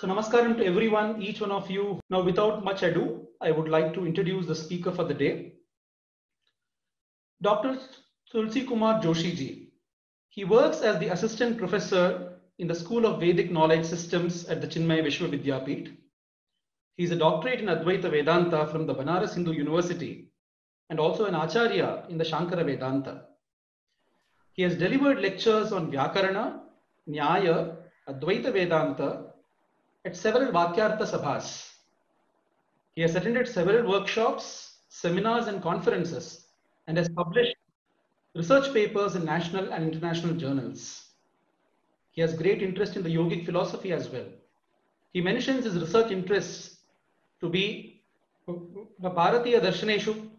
So namaskaram to everyone, each one of you. Now without much ado, I would like to introduce the speaker for the day, Dr. Tulsi Kumar Joshi ji. He works as the assistant professor in the School of Vedic Knowledge Systems at the Chinmaya Vishwavidyapeeth. He is a doctorate in Advaita Vedanta from the Banaras Hindu University and also an Acharya in the Shankara Vedanta. He has delivered lectures on Vyakarana, Nyaya, Advaita Vedanta at several Vakyartha Sabhas. He has attended several workshops, seminars, and conferences and has published research papers in national and international journals. He has great interest in the yogic philosophy as well. He mentions his research interests to be Bharatiya Darshaneshu,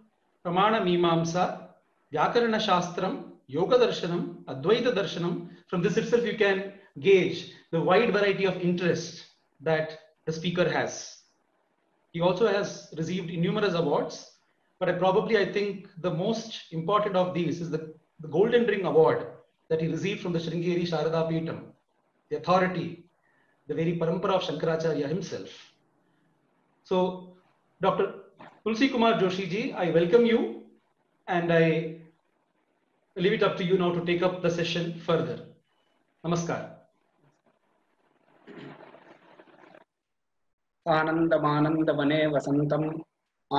Pramana Mimamsa, Vyakarana Shastram, Yoga Darshanam, Advaita Darshanam. From this itself, you can gauge the wide variety of interest that the speaker has. He also has received numerous awards, but I think the most important of these is the Golden Ring Award that he received from the Sringeri Sharada Peetham, the authority, the very parampara of Shankaracharya himself. So, Dr. Tulsi Kumar Joshi ji, I welcome you and I leave it up to you now to take up the session further. Namaskar. आनंदमानंदवने वसंतम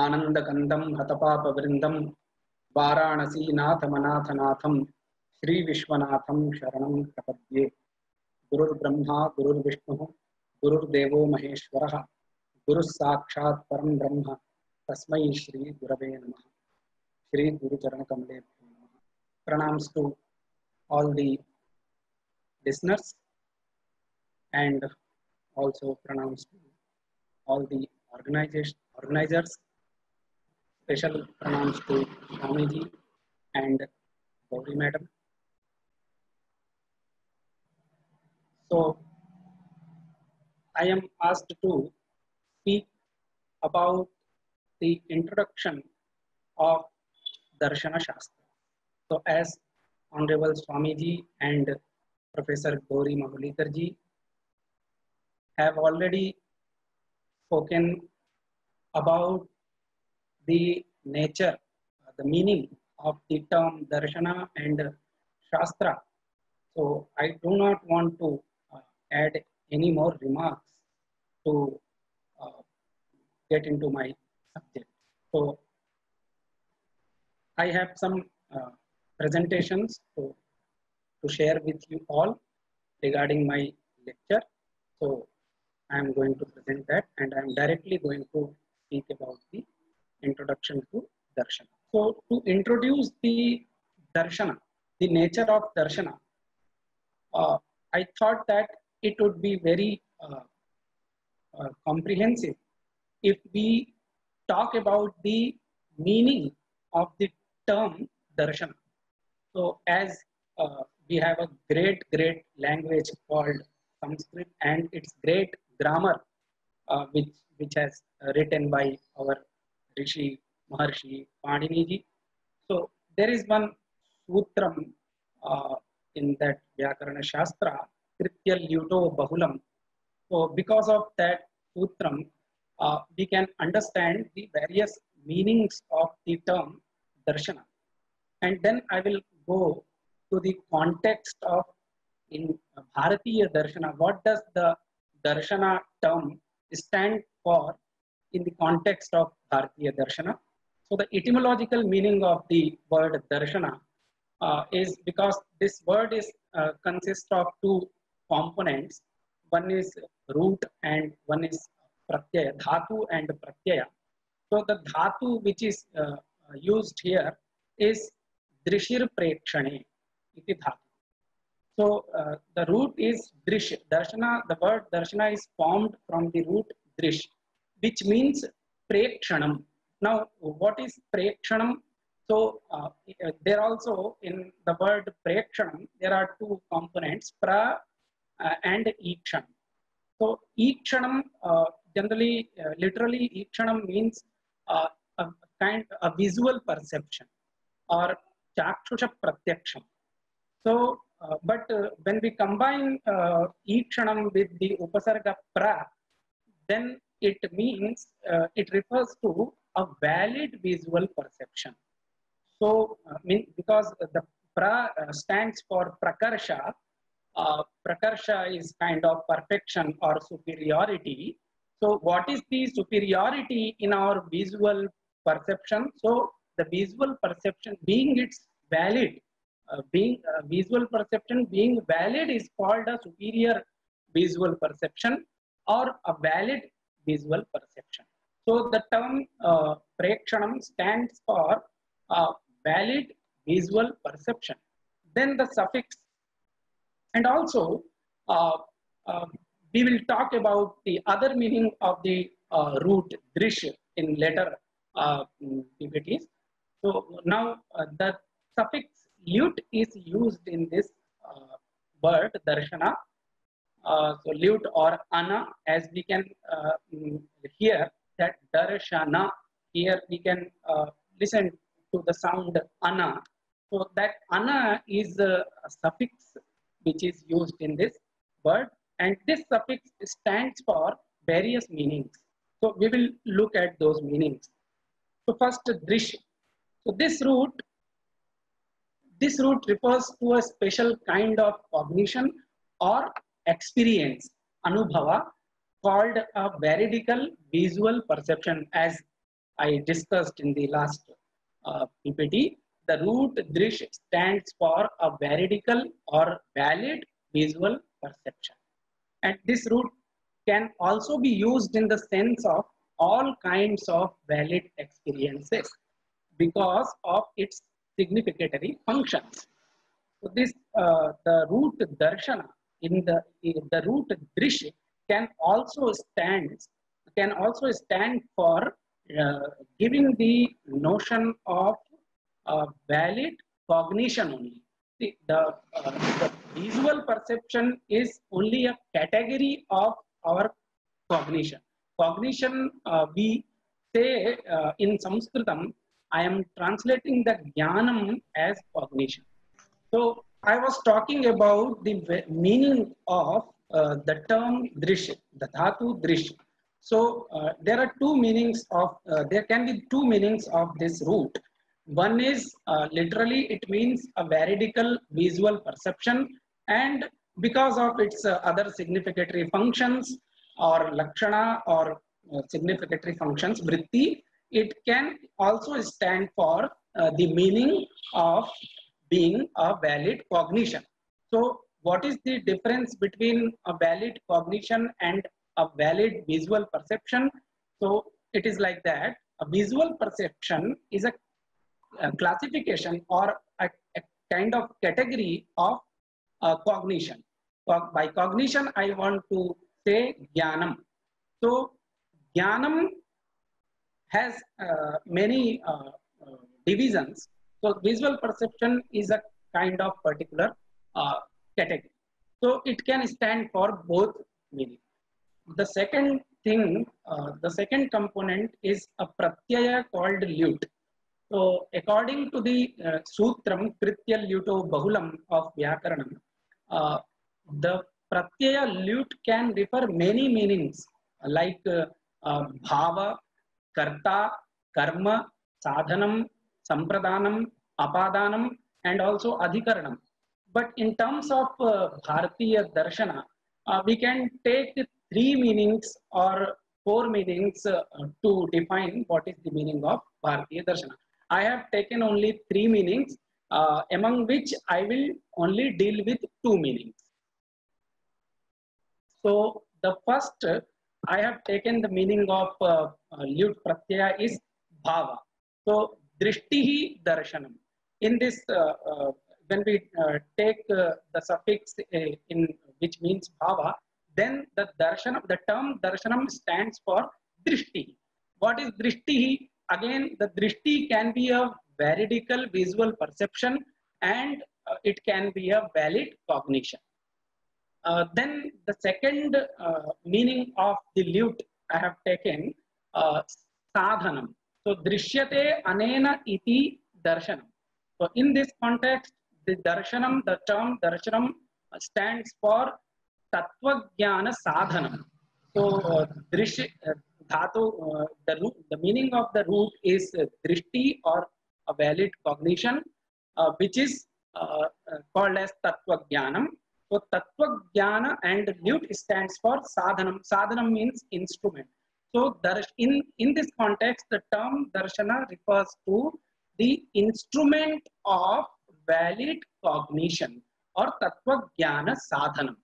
आनंदकंदम हतपापवृंदम वाराणसीनाथमनाथनाथम Shri Vishwanatham शरणं प्रपद्ये। गुरुर्ब्रह्मा गुरुर्विष्णुः गुरुर्देवो महेश्वरः गुरुः साक्षात् परं ब्रह्म तस्मै श्री गुरवे नमः। श्री गुरुचरणकमलेभ्यो नमः। Pranams to all the listeners and also pranams to all the organizers. Special pranams to Swamiji and Gauri Madam. So, I am asked to speak about the introduction of Darshana Shastra. So, as Honorable Swamiji and Professor Gauri Mahulikar ji have already spoken about the nature, the meaning of the term Darshana and Shastra. So I do not want to add any more remarks to get into my subject. So I have some presentations to share with you all regarding my lecture. So I am going to present that and I am directly going to speak about the introduction to Darshana. So to introduce the Darshana, the nature of Darshana, I thought that it would be very comprehensive if we talk about the meaning of the term Darshana. So as we have a great language called Sanskrit and its great grammar which has written by our Rishi Maharshi Panini ji. So there is one sutram in that Vyakarana Shastra, Kritya Lyuto Bahulam. So because of that sutram, we can understand the various meanings of the term Darshana. And then I will go to the context of in Bharatiya Darshana. What does the Darshana term stand for in the context of Bharatiya Darshana? So the etymological meaning of the word Darshana is because this word is consists of two components. One is root and one is pratyaya, dhatu and pratyaya. So the dhatu which is used here is drishir prekshane iti dhatu. So the root is drish. Darshana, the word darshana is formed from the root drish, which means prekshanam. Now, what is prekshanam? So there also in the word prekshanam, there are two components, pra and ikshanam. So ikshanam generally, literally ikshanam means a visual perception or chakshusha pratyaksham. So, but when we combine ikshanam with the upasarga pra, then it means it refers to a valid visual perception. So, because the pra stands for prakarsha, prakarsha is kind of perfection or superiority. So, what is the superiority in our visual perception? So, the visual perception being its valid, being visual perception being valid is called a superior visual perception or a valid visual perception. So, the term prekshanam stands for valid visual perception. Then the suffix, and also uh, uh, we will talk about the other meaning of the root drish in later PPTs. So now the suffix lut is used in this word darshana. So lut or ana, as we can hear that darshana. Here we can listen to the sound ana. So that ana is a suffix which is used in this word, and this suffix stands for various meanings. So we will look at those meanings. So first, drish. So this root refers to a special kind of cognition or experience, anubhava, called a veridical visual perception, as I discussed in the last PPT. The root drish stands for a veridical or valid visual perception. And this root can also be used in the sense of all kinds of valid experiences because of its significatory functions. So this the root darshana in the root drish can also stand for giving the notion of valid cognition only. The visual perception is only a category of our cognition. Cognition, we say in Sanskritam, I am translating the jnanam as cognition. So I was talking about the meaning of the term drish, the dhatu drish. So there are two meanings of, there can be two meanings of this root. One is literally it means a veridical visual perception, and because of its other significatory functions or lakshana or significatory functions, vritti, it can also stand for the meaning of being a valid cognition. So what is the difference between a valid cognition and a valid visual perception? So it is like that. A visual perception is a classification or a kind of category of cognition. By cognition, I want to say jnanam. So jnanam has many divisions. So visual perception is a kind of particular category. So it can stand for both meanings. The second thing, the second component is a pratyaya called lut. So according to the Sutram Kritya Luto Bahulam of Vyakaranam, the pratyaya lut can refer many meanings like bhava, karta, karma, sadhanam, sampradanam, apadanam, and also adhikaranam. But in terms of Bharatiya Darshana, we can take three meanings or four meanings to define what is the meaning of Bharatiya Darshana. I have taken only three meanings, among which I will only deal with two meanings. So the first, I have taken the meaning of lut pratyaya is bhava. So drishtihi darshanam. In this, when we take the suffix in which means bhava, then the darshanam, the term darshanam stands for drishti. What is drishti? Again, the drishti can be a veridical visual perception, and it can be a valid cognition. Then the second meaning of the lut I have taken sadhanam. So drishyate anena iti darshanam. So in this context, the darshanam, the term darshanam stands for tattva jnana sadhanam. So dhatu, the meaning of the root is drishti or a valid cognition, which is called as tattva jnanam. So tattva jnana and lut stands for sadhanam. Sadhanam means instrument. So in this context, the term darshana refers to the instrument of valid cognition or tattva jnana sadhanam.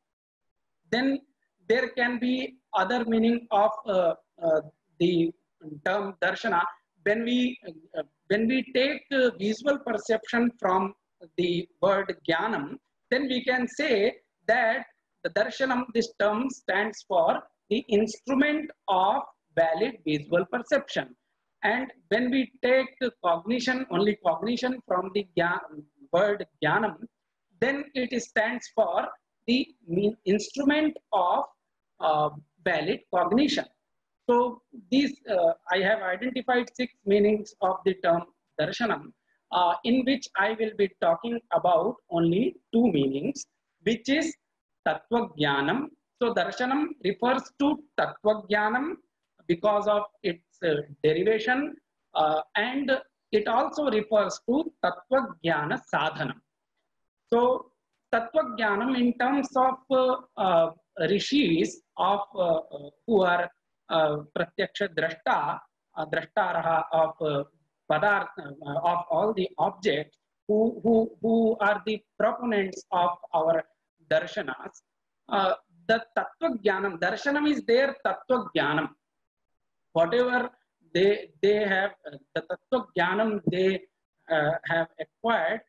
Then there can be other meaning of the term darshana. When we take visual perception from the word jnanam, then we can say that the darshanam, this term stands for the instrument of valid visual perception. And when we take cognition, only cognition from the word jnanam, then it stands for the instrument of valid cognition. So these I have identified 6 meanings of the term darshanam, in which I will be talking about only 2 meanings, which is tattva jnanam. So darshanam refers to tattva jnanam because of its derivation, and it also refers to tattva jnana sadhanam. So tattva jnanam in terms of rishis of who are pratyaksha drashta, drashtaraha of of all the objects, who are the proponents of our darshanas. The tattva jnanam, darshanam is their tattva jnanam. Whatever they have, the tattva jnanam they have acquired,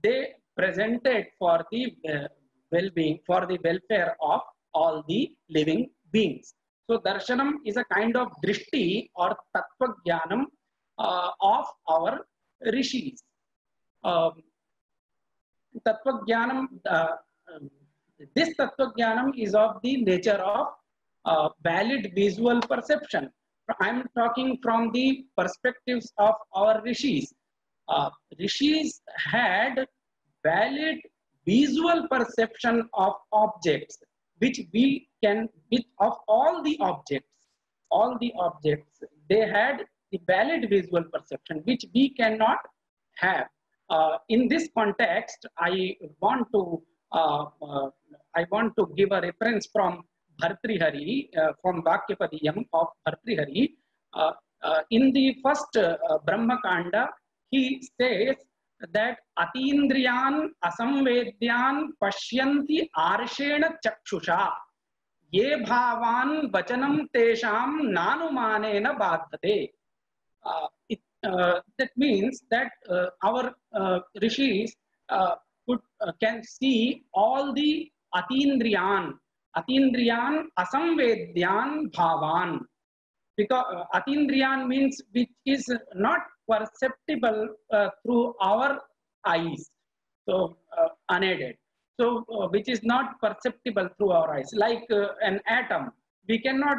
they presented for the well-being, for the welfare of all the living beings. So darshanam is a kind of drishti or tattva jnanam of our rishis. Tattva jnanam, this tattva jnanam is of the nature of valid visual perception. I am talking from the perspectives of our rishis. Rishis had valid visual perception of objects, which we can, of all the objects, they had the valid visual perception, which we cannot have. In this context, I want to give a reference from Bhartrihari, from Vakyapadiyam of Bhartrihari. In the first Brahma Kanda, he says that Atindriyan asamvedyan pashyanti arshena chakshusha ye bhavan vachanam tesham nanumanena badhate. That means that our rishis can see all the Atindriyan asamvedyan bhavan, because Atindriyan means which is not perceptible through our eyes, so unaided, so which is not perceptible through our eyes, like an atom. We cannot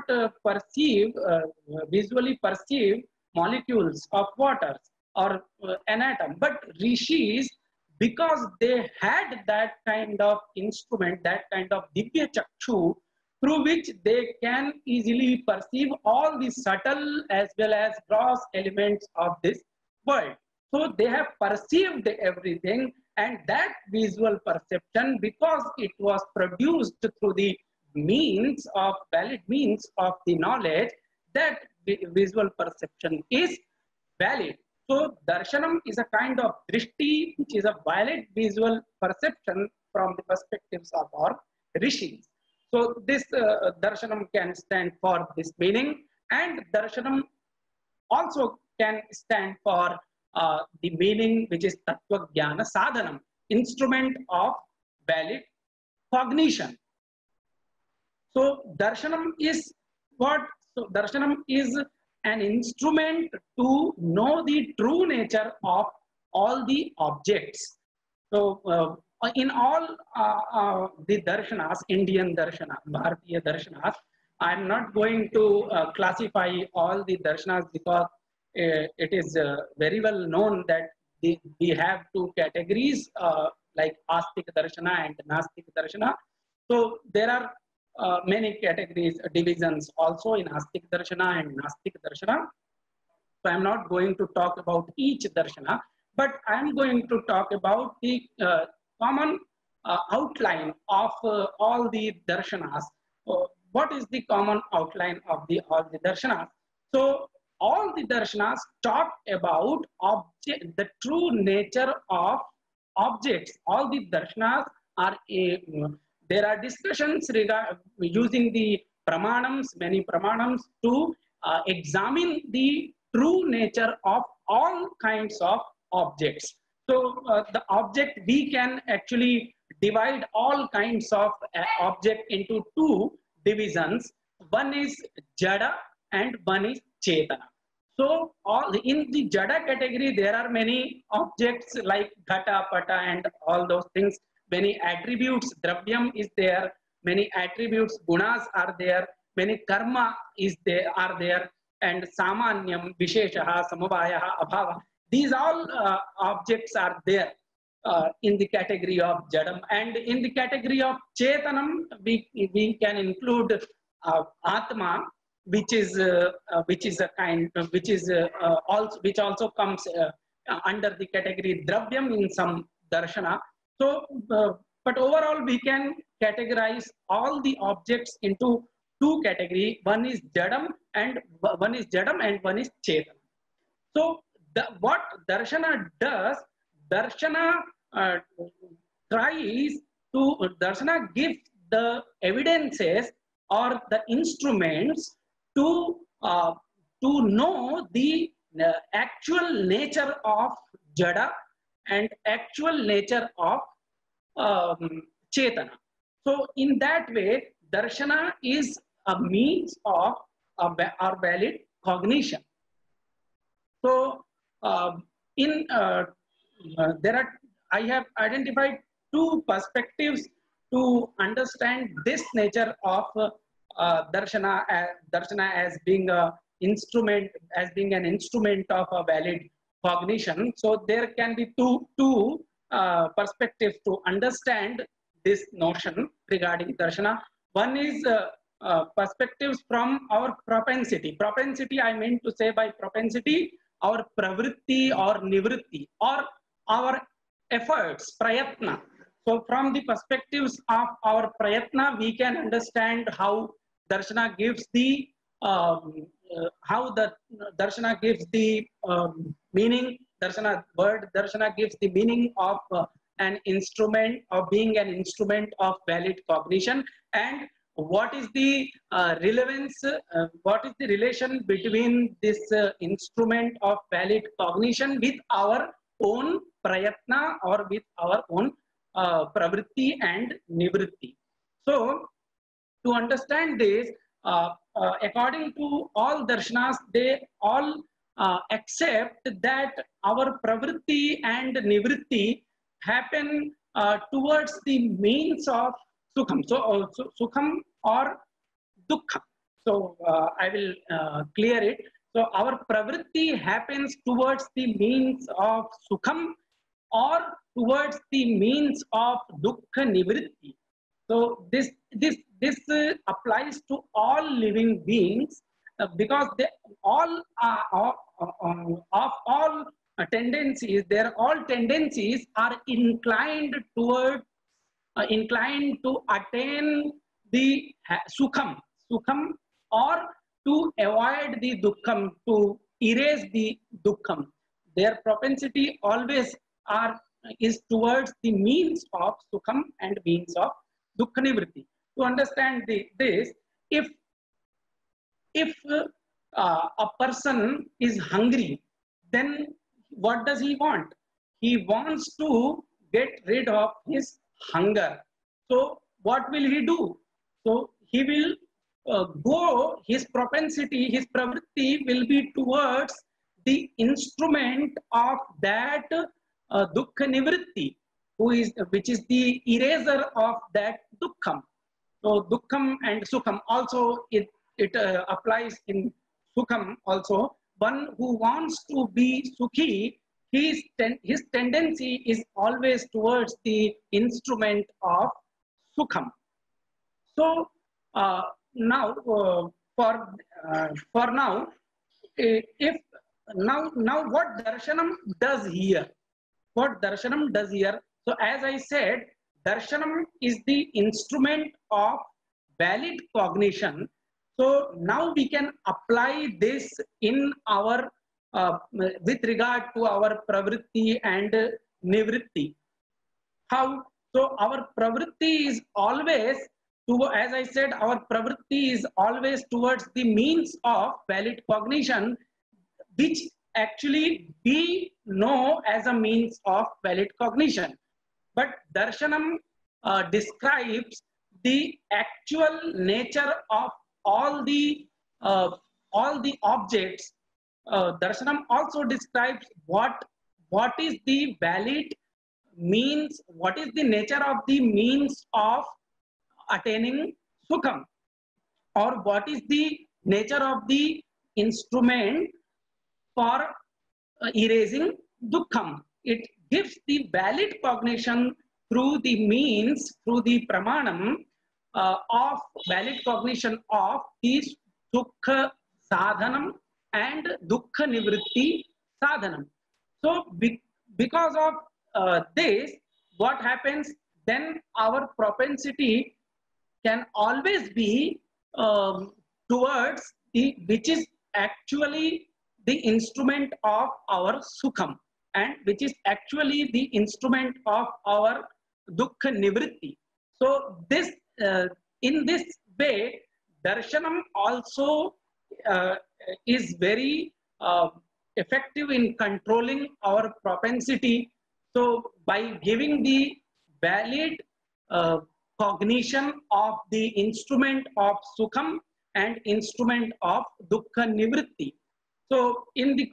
visually perceive molecules of water or an atom, but rishis, because they had that kind of instrument, that kind of divya chakshu, through which they can easily perceive all the subtle as well as gross elements of this world. So they have perceived everything, and that visual perception, because it was produced through the means of valid means of the knowledge, that visual perception is valid. So darshanam is a kind of drishti, which is a valid visual perception from the perspectives of our rishis. So this darshanam can stand for this meaning, and darshanam also can stand for the meaning which is tattva jnana sadhanam, instrument of valid cognition. So darshanam is what? So darshanam is an instrument to know the true nature of all the objects. So in all the darshanas, Indian darshana, Bharatiya darshanas, I am not going to classify all the darshanas, because it is very well known that we have 2 categories like Astik darshana and Nastik darshana. So there are many categories, divisions also in Astik Darshana and Nastik Darshana. So I'm not going to talk about each darshana, but I'm going to talk about the common outline of all the darshanas. What is the common outline of all the darshanas? So all the darshanas talk about the true nature of objects. All the darshanas are there are discussions using the pramanams, many pramanams to examine the true nature of all kinds of objects. So the object, we can actually divide all kinds of object into two divisions. One is jada and one is chetana. So all in the jada category, there are many objects like ghata, pata and all those things. Many attributes, dravyam is there, many attributes, gunas are there, many karma are there, and samanyam, visheshaha, samavayaha, abhava. These all objects are there in the category of jadam. And in the category of chetanam, we can include atma, which is a kind, which also comes under the category dravyam in some darshana. So, but overall, we can categorize all the objects into two categories. One is jadam and one is chetan. So what darshana does, darshana darshana gives the evidences or the instruments to know the actual nature of jada and actual nature of chetana. So in that way, darshana is a means of our valid cognition. So I have identified two perspectives to understand this nature of darshana as being an instrument of a valid cognition. So there can be two perspectives to understand this notion regarding darshana. One is perspectives from our propensity. Propensity, I mean to say by propensity, our pravritti or nivritti, or our efforts, prayatna. So from the perspectives of our prayatna, we can understand how darshana gives the meaning. Word darshana gives the meaning of an instrument, of being an instrument of valid cognition, and what is the relevance, what is the relation between this instrument of valid cognition with our own prayatna or with our own pravritti and nivritti. So to understand this, according to all darshanas, they all accept that our pravritti and nivritti happen towards the means of sukham. So sukham or dukkha. So I will clear it. So our pravritti happens towards the means of sukham or towards the means of dukkha nivritti. So this applies to all living beings because they all of all tendencies, all tendencies are inclined toward inclined to attain the sukham, or to avoid the dukkham, to erase the dukkham. Their propensity always is towards the means of sukham and means of dukkha nivritti. To understand this, if a person is hungry, then what does he want? He wants to get rid of his hunger. So what will he do? So he will his propensity, his pravritti will be towards the instrument of that dukkha nivritti, which is the eraser of that dukkham. So dukkham and sukham also, it applies in sukham also. One who wants to be sukhi, his tendency is always towards the instrument of sukham. So Now, for now, if now what darshanam does here? What darshanam does here? So as I said, darshanam is the instrument of valid cognition. So now we can apply this in our with regard to our pravritti and nivritti. How? So our pravritti is always, as I said, our pravritti is always towards the means of valid cognition, which actually we know as a means of valid cognition. But darshanam describes the actual nature of all the objects. Darshanam also describes what is the valid means, what is the nature of the means of attaining sukham, or what is the nature of the instrument for erasing dukkham. It gives the valid cognition through the means, through the pramanam of valid cognition of the dukkha sadhanam and dukkha nivritti sadhanam. So because of this, what happens then? Our propensity can always be towards the which is actually the instrument of our sukham, and which is actually the instrument of our dukkha nivritti. So this in this way, darshanam also is very effective in controlling our propensity. So by giving the valid cognition of the instrument of sukham and instrument of dukkha nivritti. So in the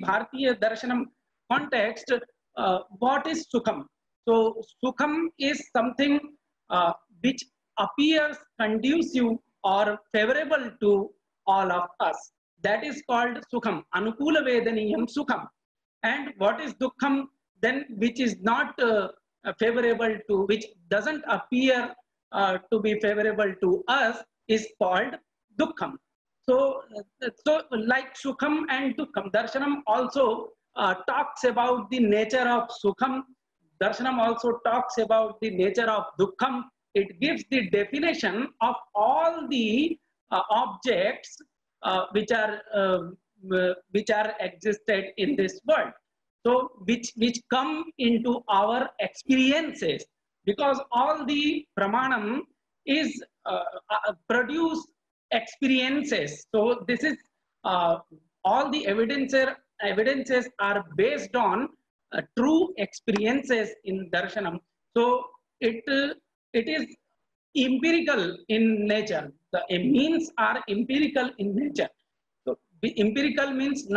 Bharatiya Darshanam context, what is sukham? So sukham is something which appears conducive or favorable to all of us. That is called sukham, anukula vedaniyam sukham. And what is dukkham then, which is not favorable to, which doesn't appear to be favorable to us, is called dukkham. So like sukham and dukkham, darshanam also talks about the nature of sukham. Darshanam also talks about the nature of dukkham. It gives the definition of all the objects which are existed in this world. So which come into our experiences, because all the pramanam is produce experiences. So this is all the evidences are based on true experiences in darshanam. So it is empirical in nature. The means are empirical in nature. So empirical means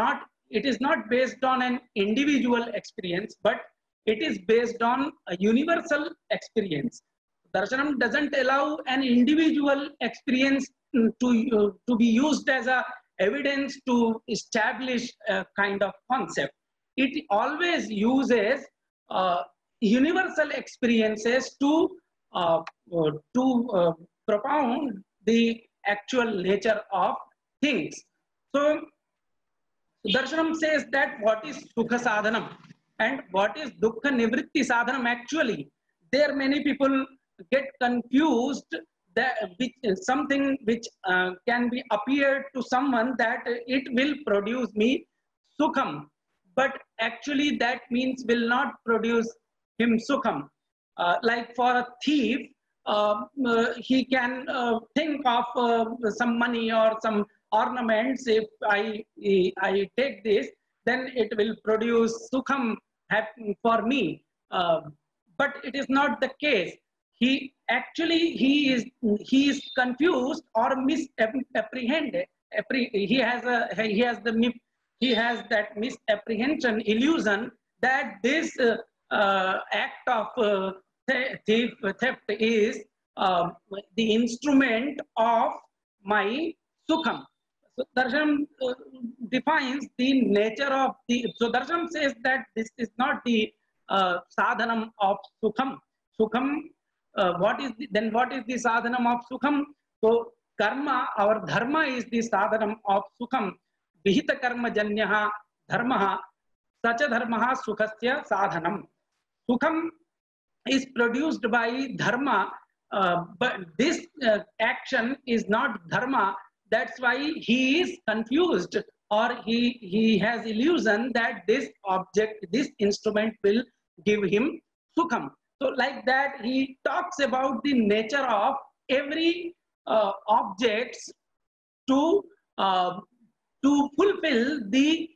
it is not based on an individual experience, but it is based on a universal experience. Darshanam doesn't allow an individual experience to be used as a evidence to establish a kind of concept. It always uses universal experiences to propound the actual nature of things. So darshanam says that what is sukha sadhanam and what is dukkha nivritti sadhanam. Actually, there many people get confused that something which can be appeared to someone that it will produce me sukham, but actually that means will not produce him sukham. Like for a thief, he can think of some money or some ornaments. If I take this, then it will produce sukham for me. But it is not the case. He is confused or misapprehended. He has that misapprehension, illusion that this act of theft is the instrument of my sukham. So darshanam defines the nature of the. So darshanam says that this is not the sadhanam of sukham. Sukham what is the sadhanam of sukham? So karma, our dharma is the sadhanam of sukham. Vihita karma janyaha dharmaha sacha dharmaha sukhasya sadhanam. Sukham is produced by dharma, but this action is not dharma. That's why he is confused, or he has illusion that this object, this instrument will give him sukham. So like that, he talks about the nature of every objects to fulfill the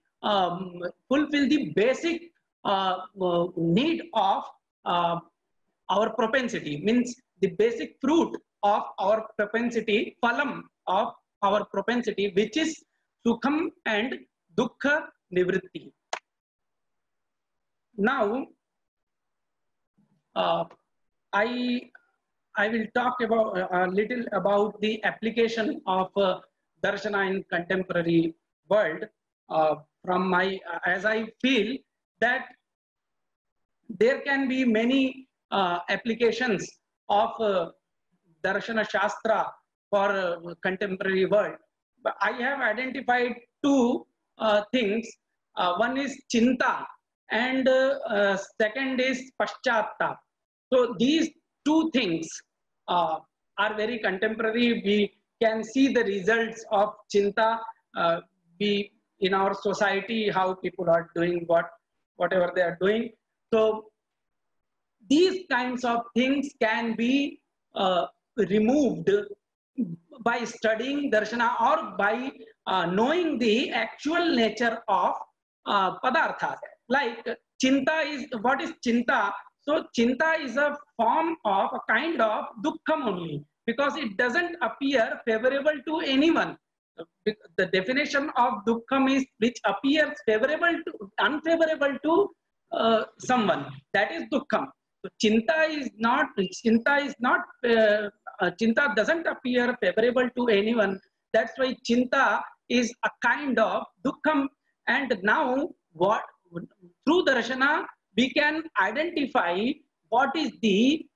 basic need of our propensity, means the basic fruit of our propensity, phalam of our propensity, which is sukham and dukkha nivritti. Now, I will talk about a little about the application of darshana in contemporary world. From my, as I feel that there can be many applications of darshana shastra for contemporary world. But I have identified two things. One is chinta and second is paschatap. So these two things are very contemporary. We can see the results of chinta in our society, how people are doing whatever they are doing. So these kinds of things can be removed by studying darshana or by knowing the actual nature of padarthas. Like chinta is, what is chinta? So chinta is a form of a kind of dukkham only, because it doesn't appear favorable to anyone. The definition of dukkham is which appears favorable to unfavorable to someone. That is dukkham. So chinta doesn't appear favorable to anyone. That's why chinta is a kind of dukkham. And now what, through darshana we can identify what is the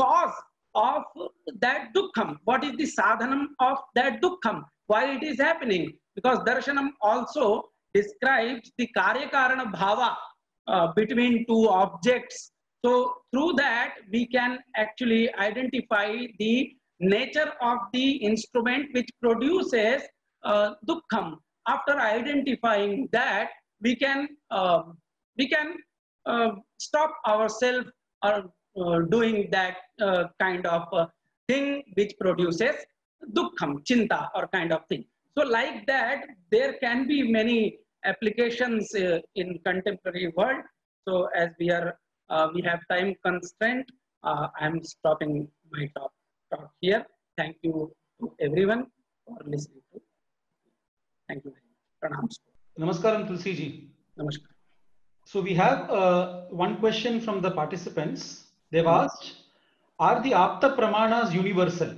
cause of that dukkham, what is the sadhanam of that dukkham, why it is happening, because darshanam also describes the karya karana bhava between two objects. So through that we can actually identify the nature of the instrument which produces dukkham. After identifying that, we can stop ourselves doing that kind of thing which produces dukkham, chinta or kind of thing. So like that, there can be many applications in contemporary world. So as we have time constraint, I am stopping my talk here. Thank you to everyone for listening to. Thank you very much. Namaskaram, Tulsi ji. Namaskar. So we have one question from the participants. They've asked, are the Apta Pramanas universal?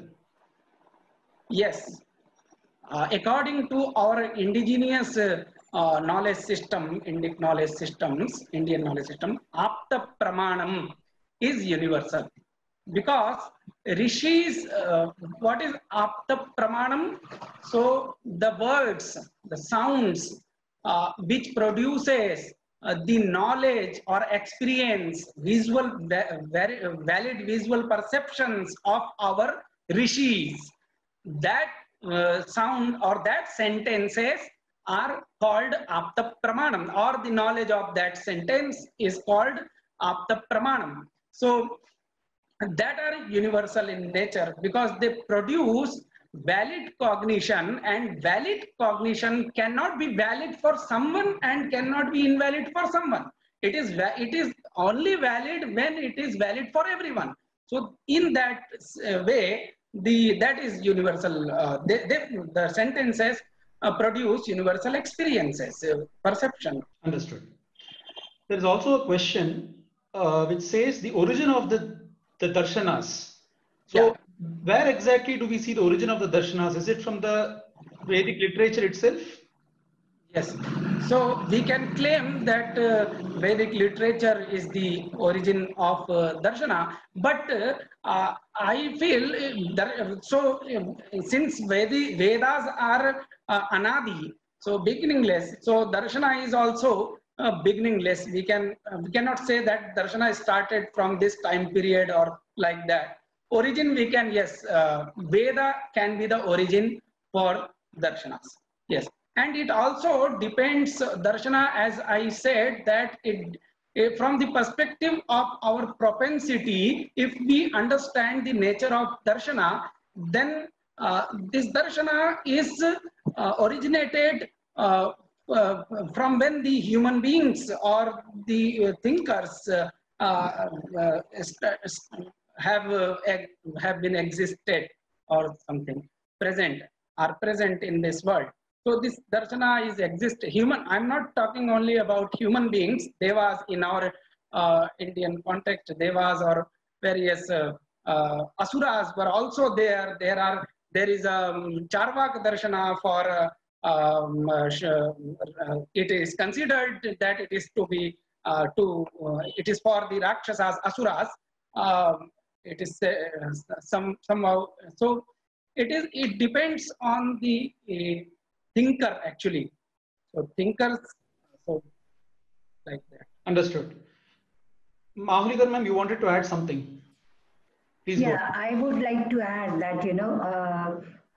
Yes. According to our indigenous knowledge system, Indian knowledge system, Apta Pramanam is universal. Because rishis, what is Apta Pramanam? So the words, the sounds which produces the knowledge or experience, very valid visual perceptions of our rishis, that sound or that sentences are called Apta Pramanam, or the knowledge of that sentence is called Apta Pramanam. So that are universal in nature because they produce valid cognition, and valid cognition cannot be valid for someone and cannot be invalid for someone. It is only valid when it is valid for everyone. So in that way, that is universal. The sentences produce universal experiences, perception. Understood. There is also a question which says the origin of the darshanas. So where exactly do we see the origin of the darshanas? Is it from the Vedic literature itself? Yes, so we can claim that Vedic literature is the origin of Darshana, but I feel since Vedas are Anadi, so beginningless, so Darshana is also beginningless. We cannot say that Darshana started from this time period or like that. Origin we can, yes, Veda can be the origin for Darshanas. Yes, and it also depends, darshana, as I said, that from the perspective of our propensity, if we understand the nature of darshana, then this darshana is originated from when the human beings or the thinkers have have been existed or something present, are present in this world. So this darshana is exist. Human. I'm not talking only about human beings. Devas in our Indian context, devas or various asuras were also there. There is a Charvak darshana for. It is considered that it is to be it is for the rakshasas, asuras. It is somehow so. It depends on the thinker actually. So thinkers, so like that. Understood. Mahulikar ma'am, you wanted to add something. Please go. Yeah, I would like to add that,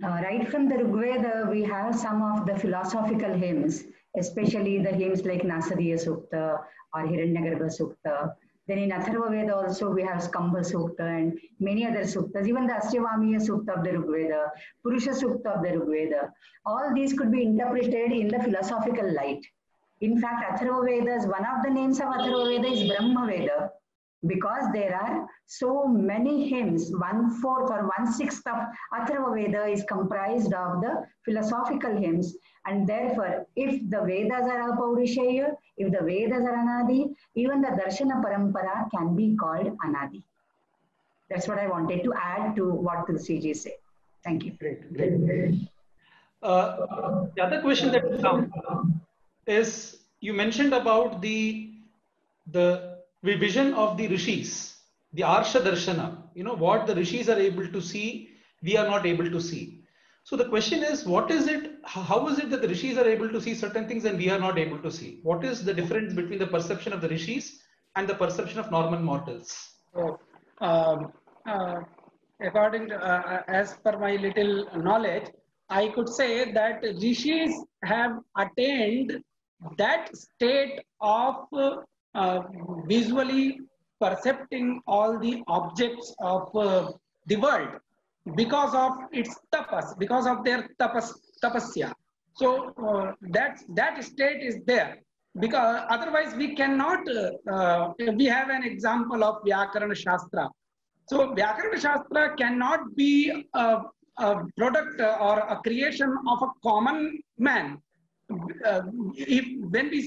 right from the Rigveda, we have some of the philosophical hymns, especially the hymns like Nasadiya Sukta or Hiranyagarbha Sukta. Then in Atharva Veda also we have Skambha Sukta and many other suktas, even the Astyavamiya Sukta of the Rigveda, Purusha Sukta of the Rigveda. All these could be interpreted in the philosophical light. In fact, Atharva Vedas, one of the names of Atharva Veda is Brahma Veda, because there are so many hymns. 1/4 or 1/6 of Atharva Veda is comprised of the philosophical hymns, and therefore if the Vedas are Apaurisheya, if the Vedas are Anadi, even the Darshana Parampara can be called Anadi. That's what I wanted to add to what Tulsi said. Thank you. Great, great. The other question that comes is, you mentioned about the vision of the rishis, the Arsha Darshana, what the rishis are able to see, we are not able to see. So the question is, what is it, how is it that the rishis are able to see certain things and we are not able to see? What is the difference between the perception of the rishis and the perception of normal mortals? So, according to, as per my little knowledge, I could say that rishis have attained that state of visually percepting all the objects of the world because of its tapas, because of their tapasya. So that state is there, because otherwise we cannot. We have an example of Vyakarana Shastra. So Vyakarana Shastra cannot be a product or a creation of a common man. When we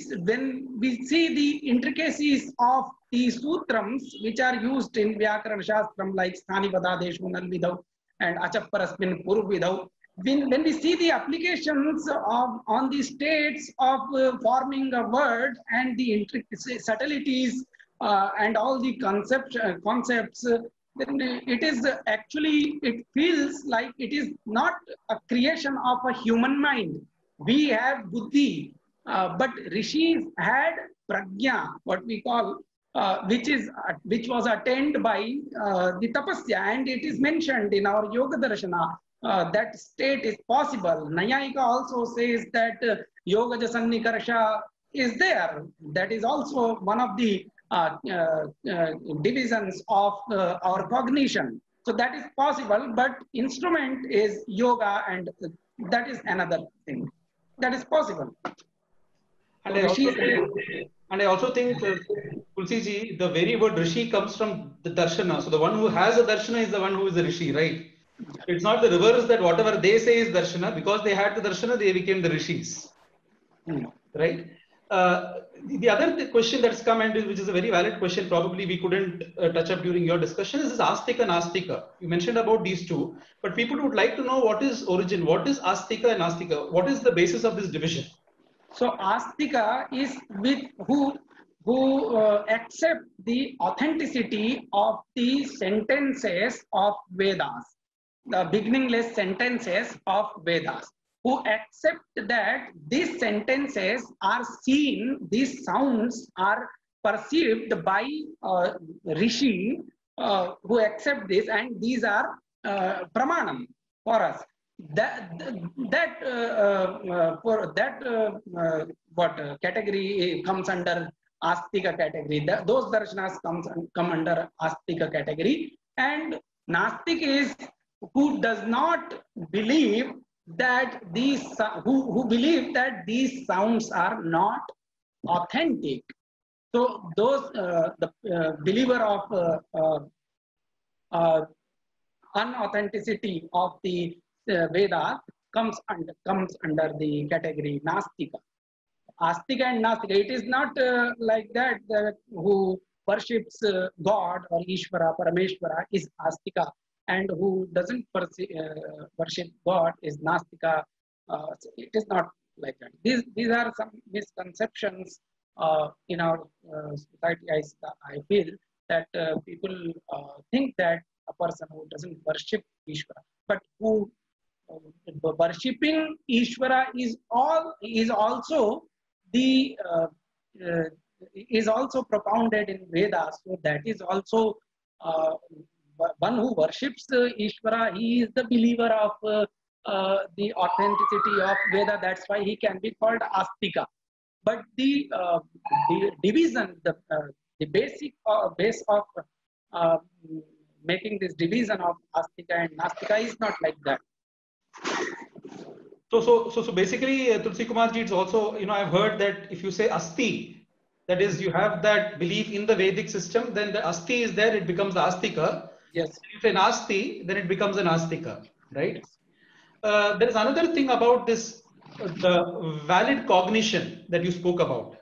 see the intricacies of the sutrams which are used in Vyakarana Shastram, like Sthani Padadeshu Nalvidau and Achapparasmin Purvidau, when we see the applications on the states of forming a word and the intricacies, subtleties, and all the concepts, then it is actually, it feels like it is not a creation of a human mind. We have buddhi, but rishis had prajna, what we call, which was attained by the tapasya, and it is mentioned in our Yoga Darshana. That state is possible. Nayayika also says that Yoga Jasannikarsha is there. That is also one of the divisions of our cognition. So that is possible, but instrument is yoga, and that is another thing. That is possible. And I also think, Tulsi ji, the very word rishi comes from the darshana. So the one who has a darshana is the one who is a rishi, right? It's not the reverse that whatever they say is darshana. Because they had the darshana, they became the rishis, right? The other question that's come, and which is a very valid question, probably we couldn't touch up during your discussion, is Astika and Nastika. You mentioned about these two, but people would like to know what is origin, what is Astika and Nastika, what is the basis of this division? So Astika is with who accept the authenticity of the sentences of Vedas, the beginningless sentences of Vedas, who accept that these sentences are seen, these sounds are perceived by Rishi, who accept this, and these are pramanam for us. What category comes under Astika category? Those darshanas come under Astika category, and Nastik is who does not believe that these who believe that these sounds are not authentic. So those the believer of unauthenticity of the Veda comes under the category Nastika. Astika and Nastika. It is not like that who worships God or Ishvara, Parameshvara is Astika, and who doesn't worship God is Nastika. It is not like that. These are some misconceptions in our society. I feel that people think that a person who doesn't worship Ishvara, but who worshipping Ishvara is also the is also propounded in Vedas. So that is also one who worships Ishvara. He is the believer of the authenticity of Veda. That's why he can be called Astika. But the division, the basic base of making this division of Astika and Nastika is not like that. So basically, Tulsi Kumar ji, it's also, I've heard that if you say Asti, that is, you have that belief in the Vedic system, then the Asti is there, it becomes the Astika. Yes. If you say Nasti, then it becomes an Astika, right? There is another thing about this, the valid cognition that you spoke about.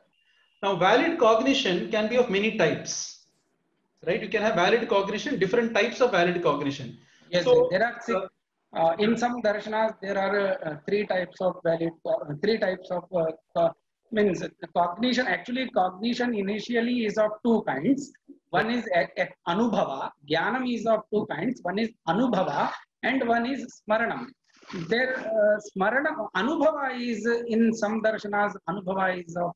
Now, valid cognition can be of many types, right? You can have valid cognition, different types of valid cognition. Yes, so there are six. In some darshanas, there are three types of valid, means cognition. Actually, cognition initially is of two kinds. One is anubhava. Jnanam is of two kinds. One is anubhava and one is smaranam. There, smaranam, anubhava is in some darshanas. Anubhava is of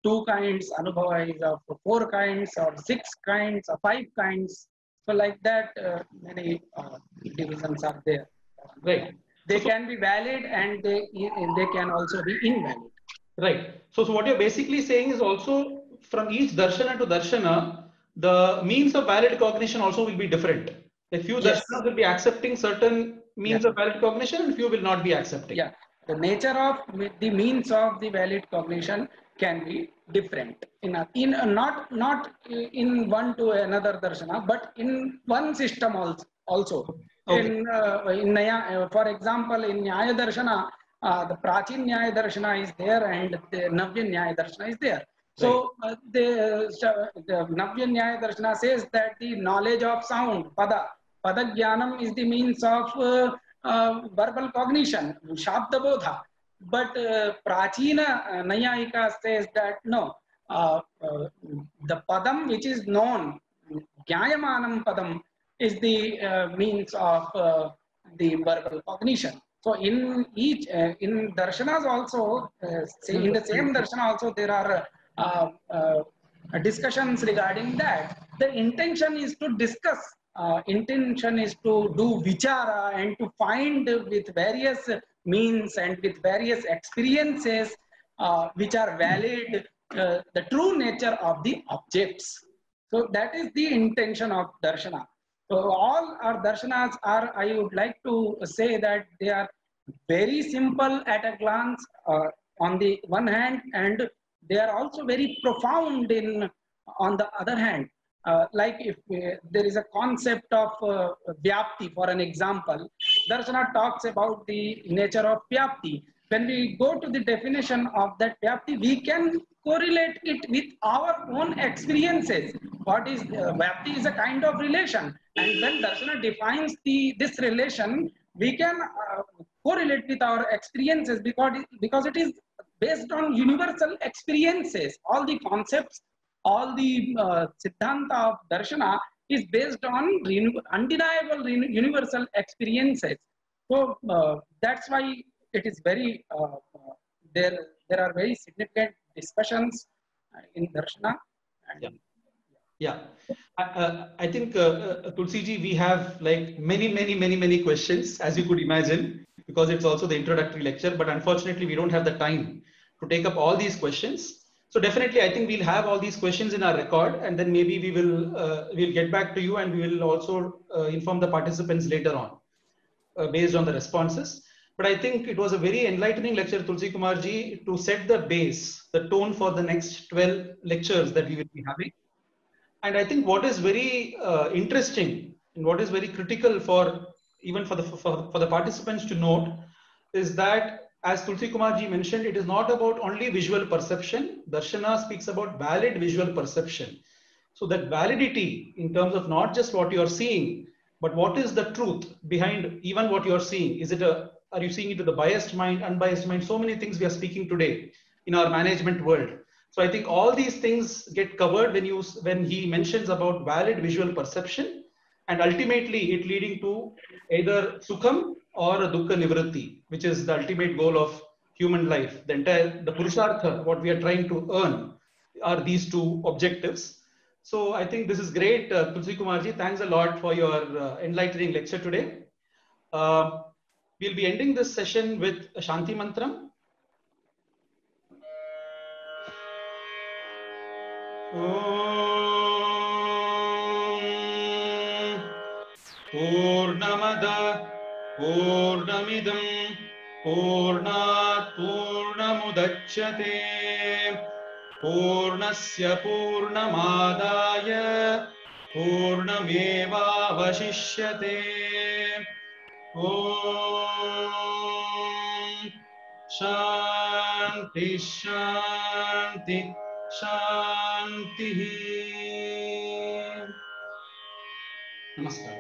two kinds. Anubhava is of four kinds, or six kinds, or five kinds. So like that, many divisions are there. Right. They can be valid and they can also be invalid. Right. So what you're basically saying is also from each darshana to darshana, the means of valid cognition also will be different. A few darshanas will be accepting certain means of valid cognition and few will not be accepting. Yeah. The nature of the means of the valid cognition can be different not in one to another darshana, but in one system also. Okay. In Nyaya, for example, in Nyaya Darshana, the Prachin Nyaya Darshana is there and the Navya Nyaya Darshana is there. So the Navya Nyaya Darshana says that the knowledge of sound, pada jnanam, is the means of verbal cognition, shabda bodha. But Prachina Nayayika says that no, the padam which is known, jnayamanam padam, is the means of the verbal cognition. So in each in darshanas also, in the same darshana also, there are discussions regarding that. The intention is to discuss. Intention is to do vichara and to find with various means and with various experiences which are valid the true nature of the objects. So that is the intention of darshana. So all our darshanas are, I would like to say that they are very simple at a glance on the one hand, and they are also very profound on the other hand. Like if there is a concept of vyapti, for an example, darshana talks about the nature of vyapti. When we go to the definition of that vyapti, we can correlate it with our own experiences. What is vyapti is a kind of relation, and when darshana defines this relation, we can correlate with our experiences because it is based on universal experiences. All the concepts, all the Siddhanta of Darshana is based on undeniable universal experiences. So that's why it is very, there are very significant discussions in Darshana. And yeah. I think Tulsi ji, we have like many questions, as you could imagine, because it's also the introductory lecture, but unfortunately we don't have the time to take up all these questions. So definitely, I think we'll have all these questions in our record, and then maybe we will we'll get back to you, and we will also inform the participants later on based on the responses. But I think it was a very enlightening lecture, Tulsi Kumar ji, to set the base, the tone for the next 12 lectures that we will be having. And I think what is very interesting and what is very critical for even for the participants to note is that, as Tulsi Kumar ji mentioned, it is not about only visual perception. Darshana speaks about valid visual perception. So that validity in terms of not just what you are seeing, but what is the truth behind even what you are seeing? Is it are you seeing it with a biased mind, unbiased mind? So many things we are speaking today in our management world. So I think all these things get covered when he mentions about valid visual perception, and ultimately it leading to either sukham or a dukkha nivritti, which is the ultimate goal of human life. The purushartha, what we are trying to earn, are these two objectives. So I think this is great, Tulsi Kumar ji. Thanks a lot for your enlightening lecture today. We'll be ending this session with a Shanti Mantram. Purnamada Purnamidam Purnat Purnamudachyate Purnasya Purnamadaya Purnameva Vashishyate. Om Shanti Shanti Shanti. Namaskar.